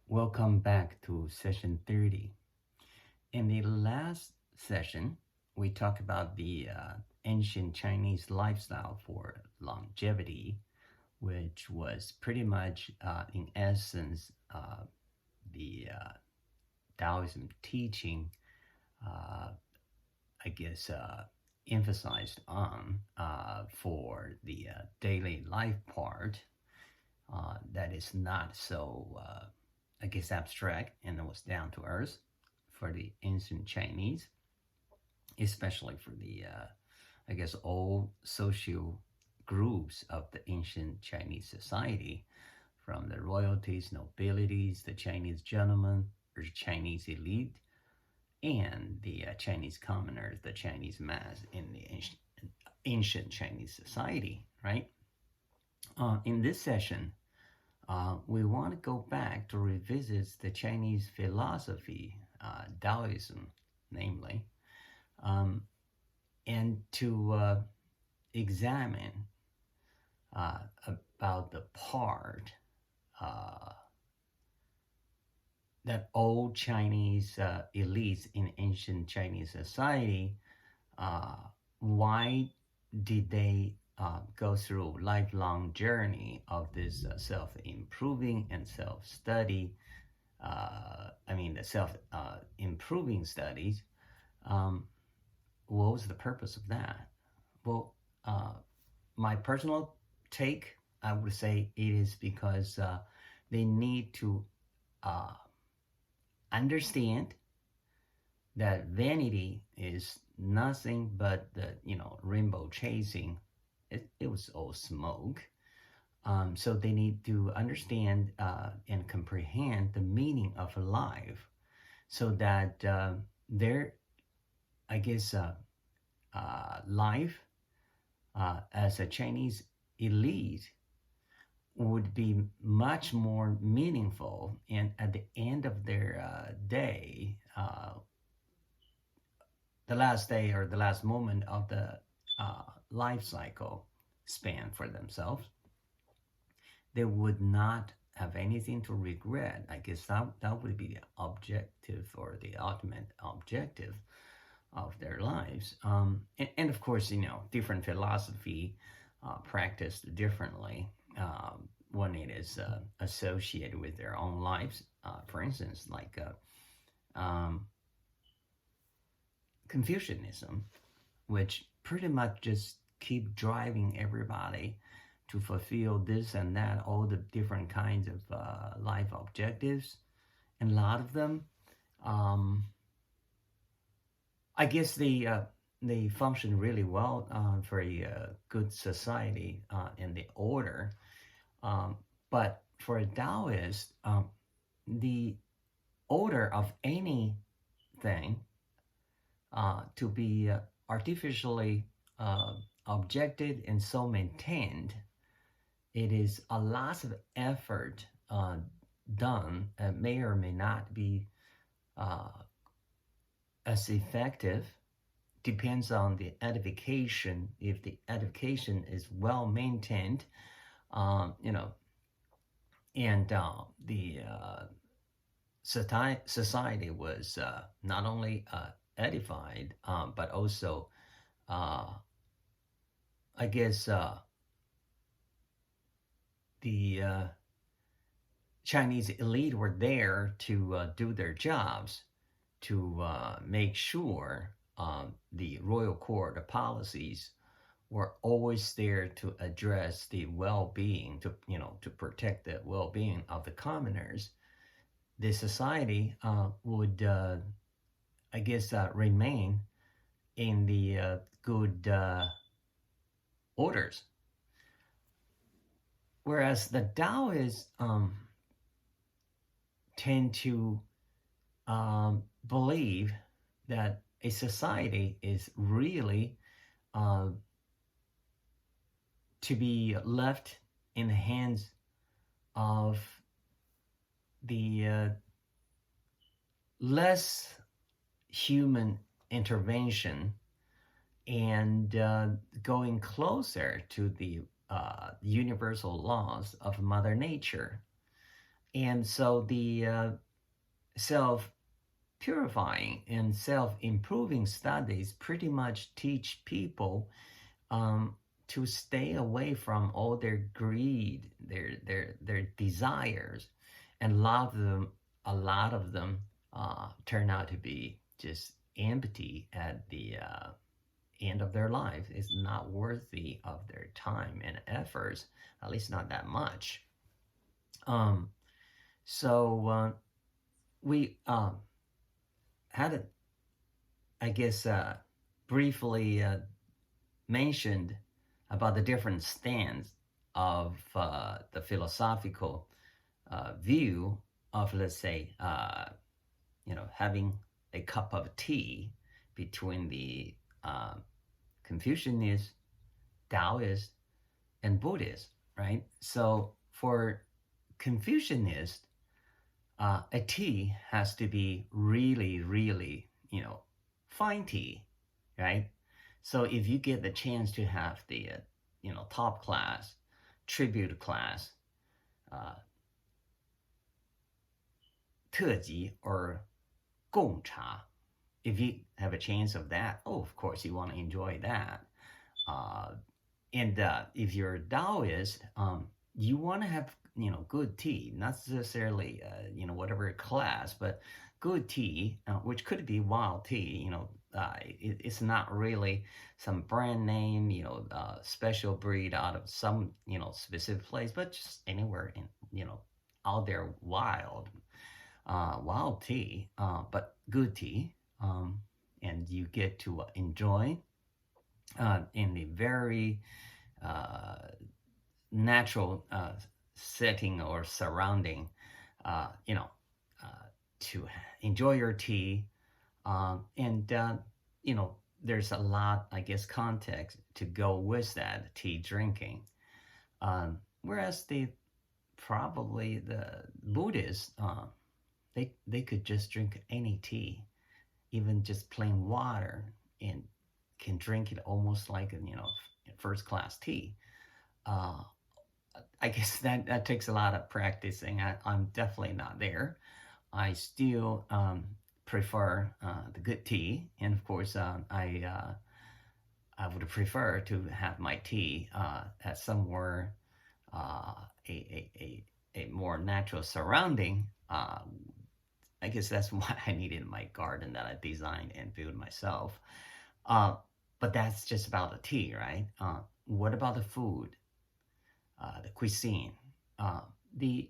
Welcome back to session 30. In the last session, we talked about the ancient Chinese lifestyle for longevity, which was pretty much, in essence, the Daoism teaching, uh, I guess, emphasized on for the daily life part that is not so, I guess, abstract and it was down to earth for the ancient Chinese, especially for the, I guess, all social groups of the ancient Chinese society, from the royalties, nobilities, the Chinese gentlemen, or Chinese elite, and the Chinese commoners, the Chinese mass in the ancient Chinese society, right? In this session, we want to go back to revisit the Chinese philosophy, Daoism, namely, um, and to examine about the part uh, that old Chinese elites in ancient Chinese society, uh, why did they go through lifelong journey of this self-improving and self-study? The self-improving studies. Um, what was the purpose of that? Well, my personal take, I would say it is because they need to uh, understand that vanity is nothing but the rainbow chasing. It was all smoke. So they need to understand and comprehend the meaning of life, so that their, I guess, life as a Chinese elite would be much more meaningful, and at the end of their day, the last day or the last moment of the life cycle span for themselves, they would not have anything to regret. I guess that would be the objective or the ultimate objective of their lives. And of course, different philosophy practiced differently when it is associated with their own lives. For instance, like Confucianism, which pretty much just keep driving everybody to fulfill this and that, all the different kinds of life objectives, and a lot of them, um, I guess they function really well for a good society in the order. Um, but for a Taoist, the order of anything to be artificially uh, objected and so maintained, it is a lot of effort done, may or may not be uh, as effective. Depends on the edification. If the edification is well maintained, um, you know, and the society was not only edified, but also, uh, I guess, the Chinese elite were there to do their jobs, to make sure the royal court policies were always there to address the well-being, to protect the well-being of the commoners. The society would, I guess, remain in the good orders. Whereas the Taoists tend to believe that a society is really uh, to be left in the hands of the less human intervention, and going closer to the universal laws of Mother Nature. And so the self purifying and self improving studies pretty much teach people um, to stay away from all their greed, their desires, and a lot of them turn out to be just empty at the end of their life. It's not worthy of their time and efforts, at least not that much. Um, so we had, I guess, briefly mentioned about the different stands of the philosophical view of, let's say, having a cup of tea between the Confucianist, Daoist, and Buddhist, right? So for Confucianists, a tea has to be really, really, fine tea, right? So if you get the chance to have the, top class, tribute class, uh, 特级 or 贡茶, if you have a chance of that, oh, of course you want to enjoy that. Uh, and if you're a Taoist, you want to have good tea, not necessarily whatever class, but good tea, which could be wild tea. It's not really some brand name, special breed out of some specific place, but just anywhere in out there wild tea, but good tea, and you get to enjoy in the very uh, natural setting or surrounding, uh, you know, uh, to enjoy your tea. And, there's a lot, I guess, context to go with that tea drinking. Whereas probably the Buddhists, they could just drink any tea, even just plain water, and can drink it almost like first class tea. Uh, I guess that takes a lot of practicing. I'm definitely not there. I still prefer the good tea, and of course, I would prefer to have my tea at somewhere uh, a more natural surrounding. I guess that's what I need in my garden that I designed and built myself. Uh, but that's just about the tea, right? What about the food, the cuisine? The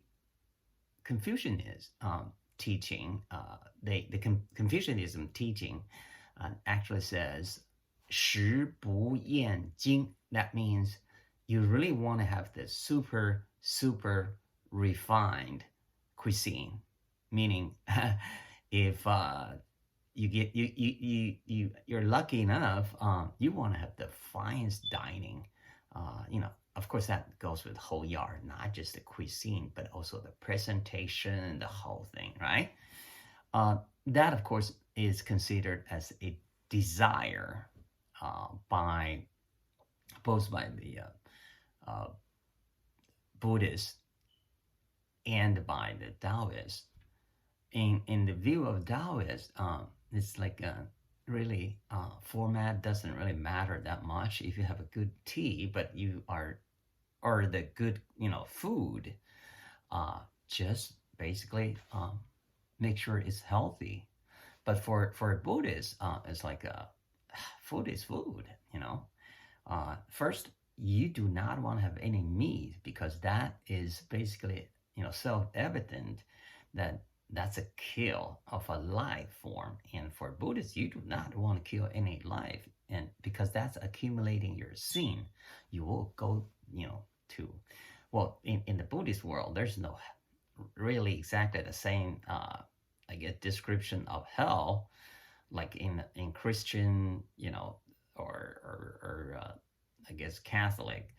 Confucianism teaching, Confucianism teaching actually says 食不厌精. That means you really want to have this super, super refined cuisine. Meaning, if you're lucky enough, you want to have the finest dining. Of course, that goes with the whole yard, not just the cuisine, but also the presentation, the whole thing, right? That, of course, is considered as a desire by both by the Buddhists and by the Taoists. In the view of Taoists, it's like really format doesn't really matter that much if you have a good tea, but you are or the good food. Just basically make sure it's healthy. But for Buddhists, it's like food is food. First, you do not want to have any meat because that is basically self-evident that that's a kill of a life form. And for Buddhists, you do not want to kill any life, and because that's accumulating your sin, you will go to well in the Buddhist world. There's no really exactly the same I guess description of hell like in Christian or I guess Catholic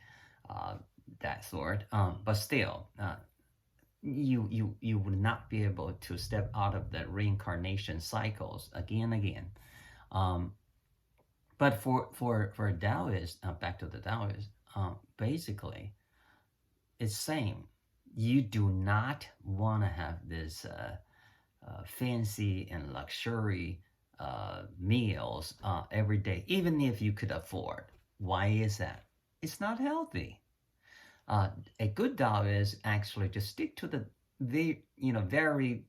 that sort. But still, you would not be able to step out of the reincarnation cycles again and again. But for Taoist, back to the Taoist, basically it's same. you do not want to have this fancy and luxury meals every day, even if you could afford. Why is that? It's not healthy. Uh, a good Tao is actually to stick to very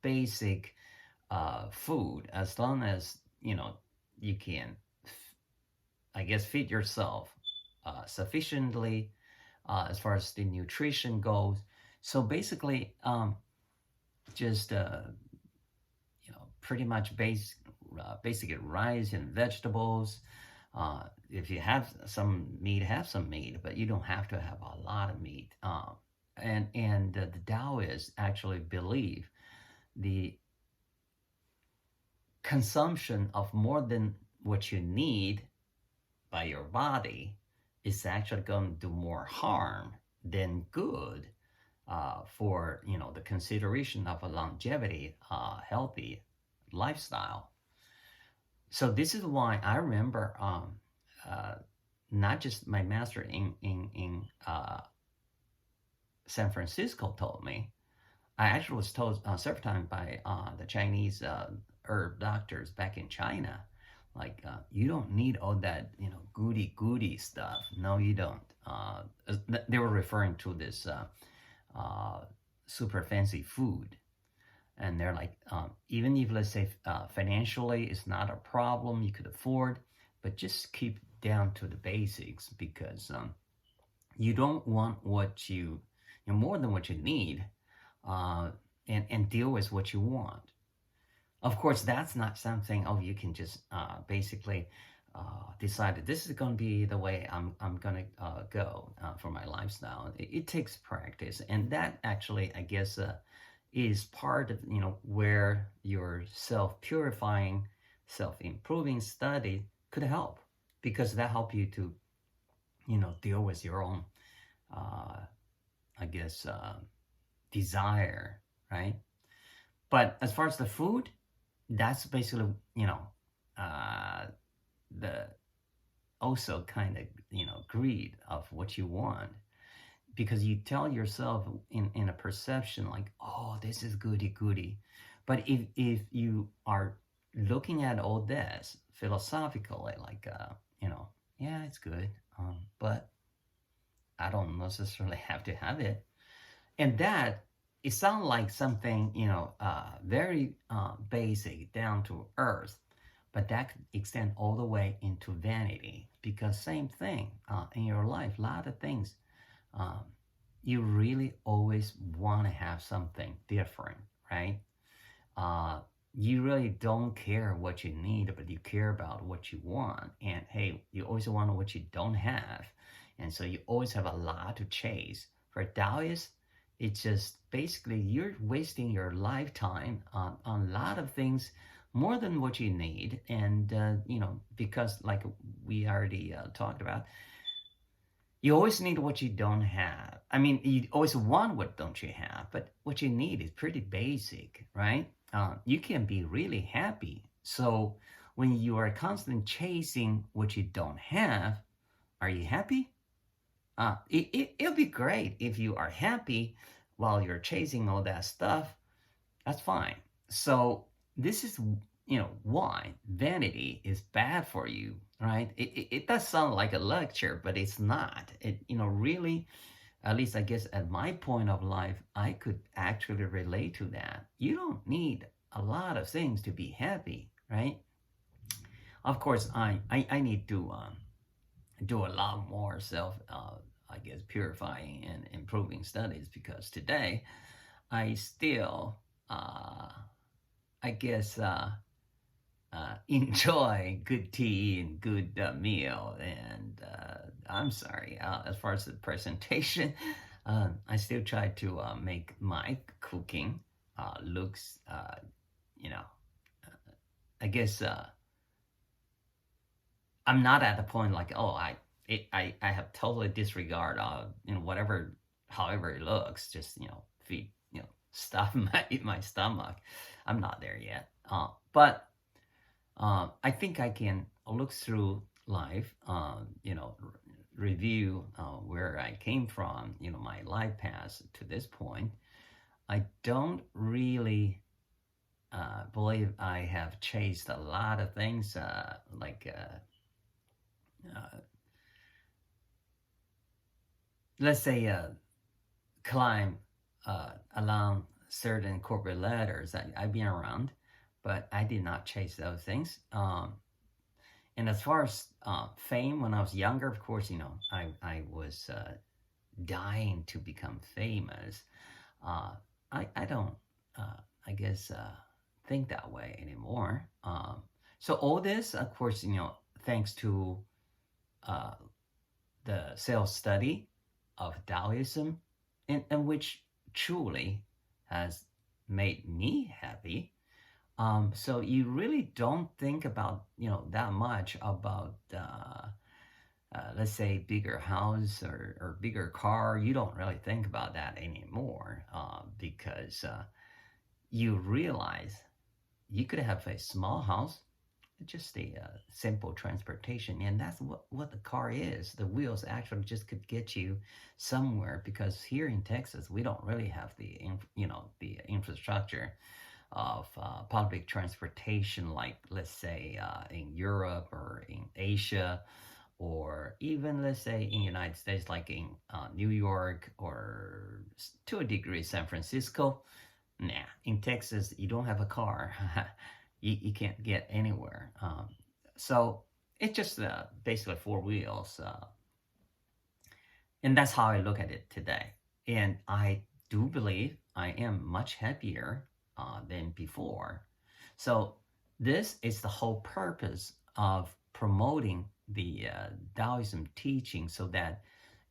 basic food, as long as you can, I guess, feed yourself sufficiently as far as the nutrition goes. So basically, just pretty much basically rice and vegetables. If you have some meat, but you don't have to have a lot of meat. And the Taoists actually believe the consumption of more than what you need by your body is actually going to do more harm than good for the consideration of a longevity, healthy lifestyle. So this is why I remember uh, not just my master in San Francisco told me. I actually was told several times by the Chinese herb doctors back in China, like you don't need all that goody stuff. No, you don't. They were referring to this uh, super fancy food, and they're like, even if, let's say, financially it's not a problem, you could afford, but just keep down to the basics, because you don't want more than what you need, uh, and deal with what you want. Of course, that's not something, oh, you can just basically decide that this is going to be the way I'm going to go for my lifestyle. It takes practice, and that actually, I guess, is part of where your self-purifying, self-improving study could help, because that help you to deal with your own I guess desire, right? But as far as the food, that's basically uh, the also kind of greed of what you want, because you tell yourself in a perception like, oh, this is goody goody. But if you are looking at all this philosophically, like yeah, it's good, but I don't necessarily have to have it. And that, it sounds like something very basic, down to earth, but that could extend all the way into vanity, because same thing in your life, a lot of things, um, you really always want to have something different, right? uh, you really don't care what you need, but you care about what you want. And hey, you always want what you don't have. And so you always have a lot to chase. For Taoists, it's just basically you're wasting your lifetime on a lot of things more than what you need. And, because like we already talked about, you always need what you don't have. I mean, you always want what don't you have, but what you need is pretty basic, right? You can be really happy. So when you are constantly chasing what you don't have, are you happy? It'll be great if you are happy while you're chasing all that stuff. That's fine. So this is why vanity is bad for you, right? It does sound like a lecture, but it's not. It really, at least I guess at my point of life, I could actually relate to that. You don't need a lot of things to be happy, right? Of course, I need to do a lot more self I guess purifying and improving studies, because today I still I guess enjoy good tea and good meal. And I'm sorry, as far as the presentation, I still try to make my cooking looks, you know, I guess I'm not at the point like, oh, I have totally disregard of whatever, however it looks, just feed stuff my stomach. I'm not there yet, but I think I can look through life, review where I came from, my life path to this point, I don't really believe I have chased a lot of things uh, let's say, climb along certain corporate ladders. I've been around, but I did not chase those things. And as far as fame, when I was younger, of course, I was dying to become famous. Uh, I don't, uh, I guess, think that way anymore. So all this, of course, thanks to uh, the self study of Daoism, and which truly has made me happy. So you really don't think about that much about let's say bigger house or bigger car. You don't really think about that anymore because you realize you could have a small house, just a simple transportation, and that's what the car is. The wheels actually just could get you somewhere, because here in Texas we don't really have the infrastructure of public transportation like, let's say, in Europe or in Asia, or even, let's say, in United States, like in New York, or to a degree San Francisco. Nah, in Texas, you don't have a car. You can't get anywhere. So it's just basically four wheels. And that's how I look at it today. And I do believe I am much happier than before. So this is the whole purpose of promoting the Taoism teaching, so that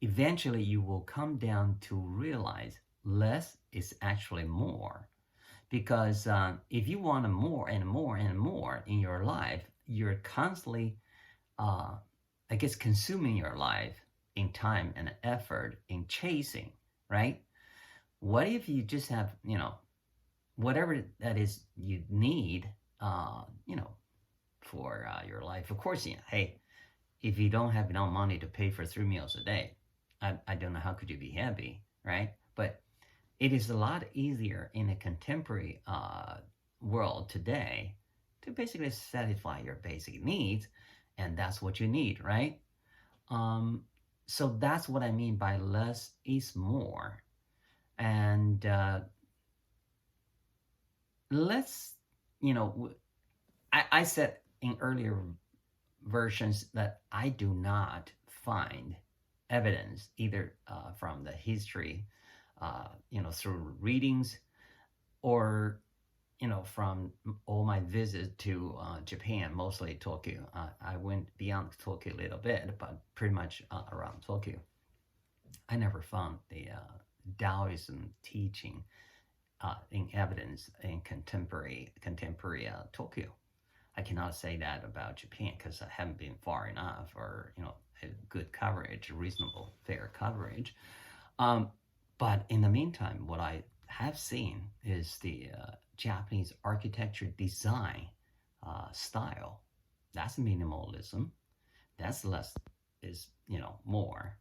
eventually you will come down to realize less is actually more. Because if you want more and more and more in your life, you're constantly, uh, I guess, consuming your life in time and effort in chasing, right? What if you just have, whatever that is you need, uh, you know, for your life? Of course, hey, if you don't have enough money to pay for 3 meals a day, I don't know how could you be happy, right? But it is a lot easier in a contemporary world today to basically satisfy your basic needs, and that's what you need, right? Um, so that's what I mean by less is more. And let's, I said in earlier versions that I do not find evidence either from the history, through readings, or from all my visits to Japan, mostly Tokyo. I went beyond Tokyo a little bit, but pretty much around Tokyo. I never found the Taoism teaching in evidence in contemporary Tokyo. I cannot say that about Japan because I haven't been far enough, or a good coverage, reasonable, fair coverage. Um, but in the meantime, what I have seen is the Japanese architecture design style. That's minimalism. That's less is more.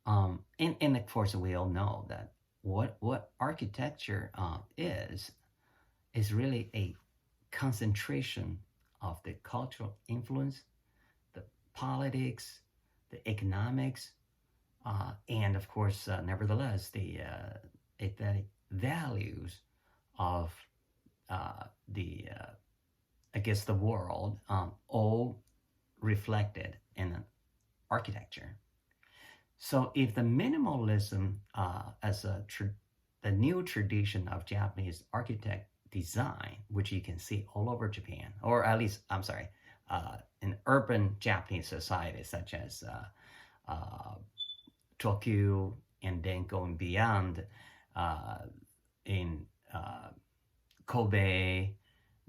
And of course, we all know that what architecture is really a concentration of the cultural influence, the politics, the economics, and of course, nevertheless, the aesthetic values of the, I guess, the world, all reflected in an architecture. So, if the minimalism as the new tradition of Japanese architect design, which you can see all over Japan, or at least, I'm sorry, in urban Japanese society, such as Tokyo, and then going beyond uh, in Kobe,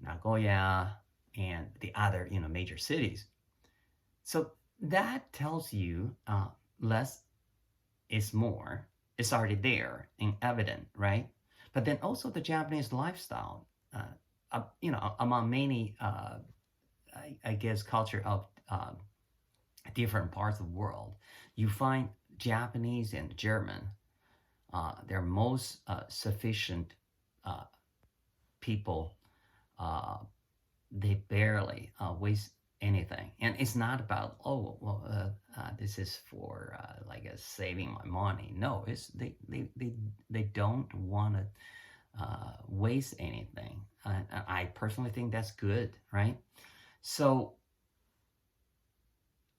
Nagoya, and the other major cities. So that tells you less is more. It's already there and evident, right? But then also the Japanese lifestyle, among many, I guess, culture of different parts of the world, you find Japanese and German, they're most sufficient uh, people. Uh, they barely waste anything, and it's not about, oh well, this is for like saving my money. No, it's they don't want to waste anything. I personally think that's good, right? So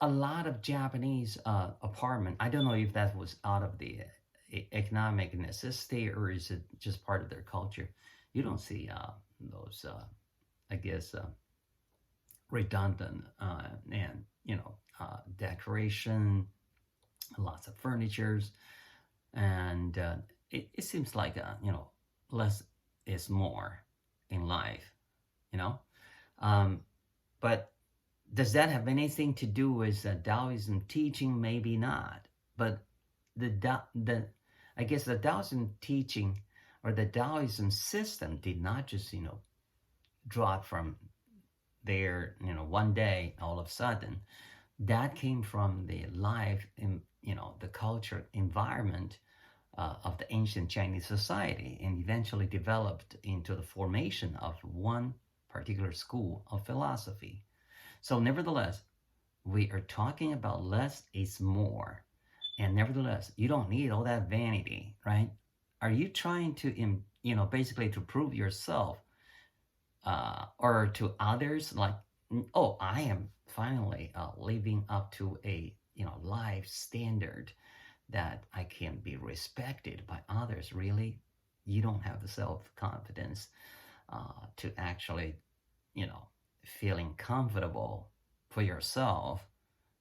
a lot of Japanese apartment. I don't know if that was out of the economic necessity or is it just part of their culture. You don't see those, I guess, redundant and decoration, lots of furnitures, and it seems like less is more in life, you know. Um, but does that have anything to do with Taoism teaching? Maybe not. But the I guess the Taoism teaching or the Taoism system did not just drop from there one day all of a sudden. That came from the life in the culture environment of the ancient Chinese society and eventually developed into the formation of one particular school of philosophy. So, nevertheless, we are talking about less is more. And nevertheless, you don't need all that vanity, right? Are you trying to, basically to prove yourself or to others like, oh, I am finally living up to a, life standard that I can be respected by others? Really? You don't have the self-confidence to actually, you know, feeling comfortable for yourself.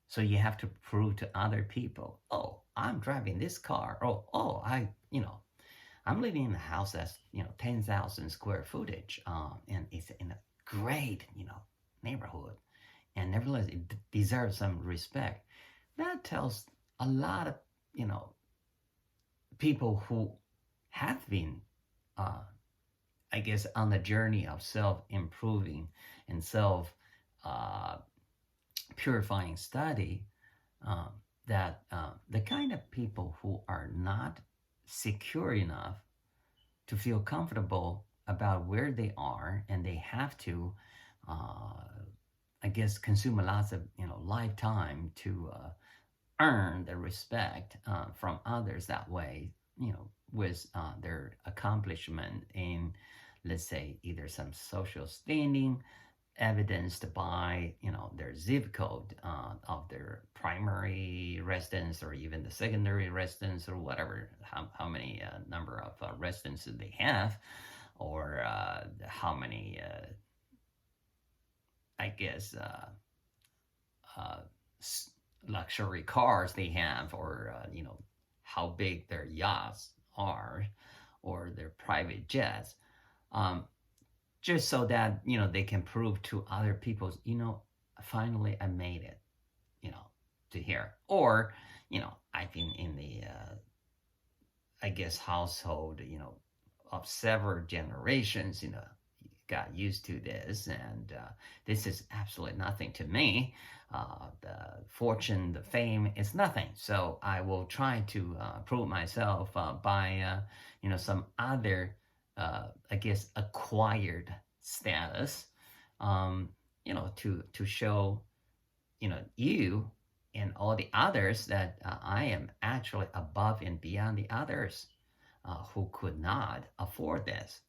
So you have to prove to other people, oh, I'm driving this car. Oh, I'm living in a house that's 10,000 square footage, and it's in a great neighborhood, and nevertheless it deserves some respect. That tells a lot of you know people who have been, uh, I guess, on the journey of self improving and self uh, purifying study, um, that the kind of people who are not secure enough to feel comfortable about where they are and they have to, uh, I guess, consume a lot of lifetime to earn the respect from others that way, with their accomplishment in, let's say, either some social standing evidenced by their zip code of their primary residence or even the secondary residence or whatever, how many number of residences they have, or how many I guess uh, luxury cars they have, or how big their yachts are or their private jets, um, just so that they can prove to other people, finally I made it, to here. Or I've been in the I guess household of several generations, got used to this, and this is absolutely nothing to me. The fortune, the fame is nothing. So I will try to prove myself by some other, I guess, acquired status, to show you and all the others that I am actually above and beyond the others who could not afford this.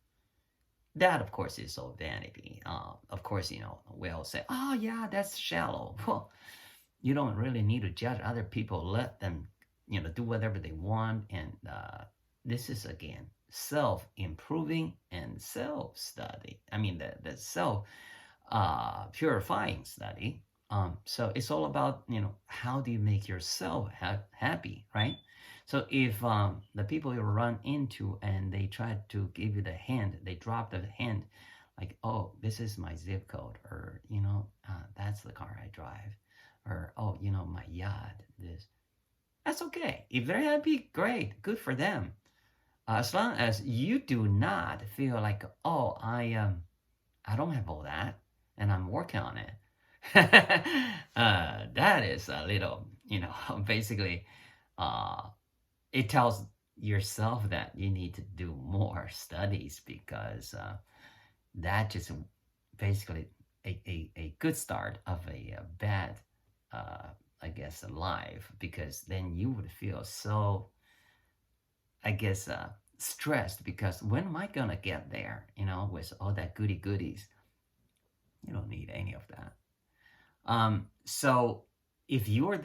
That, of course, is all vanity. Of course, we all say, oh, yeah, that's shallow. Well, you don't really need to judge other people. Let them, do whatever they want. And this is, again, self-improving and self-study. I mean, the self-purifying study. So it's all about, how do you make yourself happy, right? So if the people you run into and they try to give you the hint, they drop the hint, like, oh, this is my zip code, or, that's the car I drive, or, oh, my yacht, this. That's okay. If they're happy, great, good for them. As long as you do not feel like, oh, I don't have all that, and I'm working on it. That is a little, basically, uh, it tells yourself that you need to do more studies because that just basically a good start of a bad, uh, I guess, life because then you would feel so, I guess, stressed because when am I gonna get there? With all that goody goodies, you don't need any of that. So if you're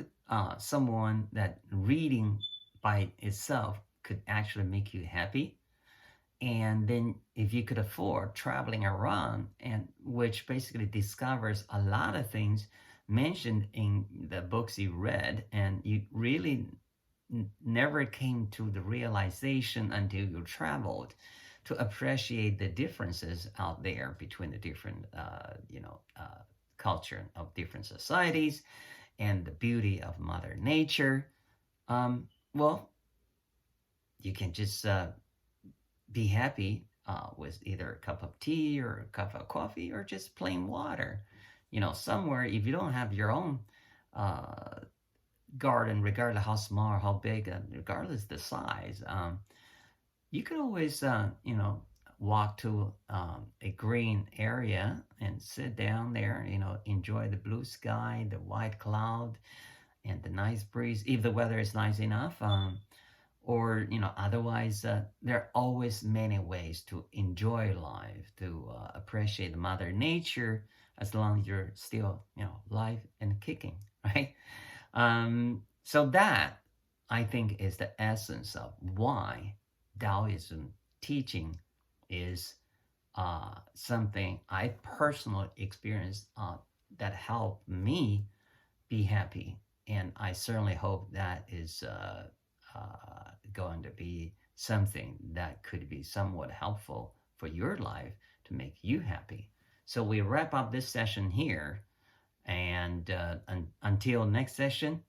someone that reading by itself could actually make you happy, and then if you could afford traveling around, and which basically discovers a lot of things mentioned in the books you read, and you really never came to the realization until you traveled to appreciate the differences out there between the different culture of different societies and the beauty of mother nature. Well, you can just be happy with either a cup of tea or a cup of coffee or just plain water. Somewhere, if you don't have your own uh, garden, regardless how small or how big, regardless the size, you can always, walk to a green area and sit down there, enjoy the blue sky, the white cloud, and the nice breeze, if the weather is nice enough. Or otherwise there are always many ways to enjoy life, to appreciate mother nature, as long as you're still live and kicking, right? So that, I think, is the essence of why Taoism teaching is something I personally experienced that helped me be happy. And I certainly hope that is going to be something that could be somewhat helpful for your life to make you happy. So we wrap up this session here. And until next session,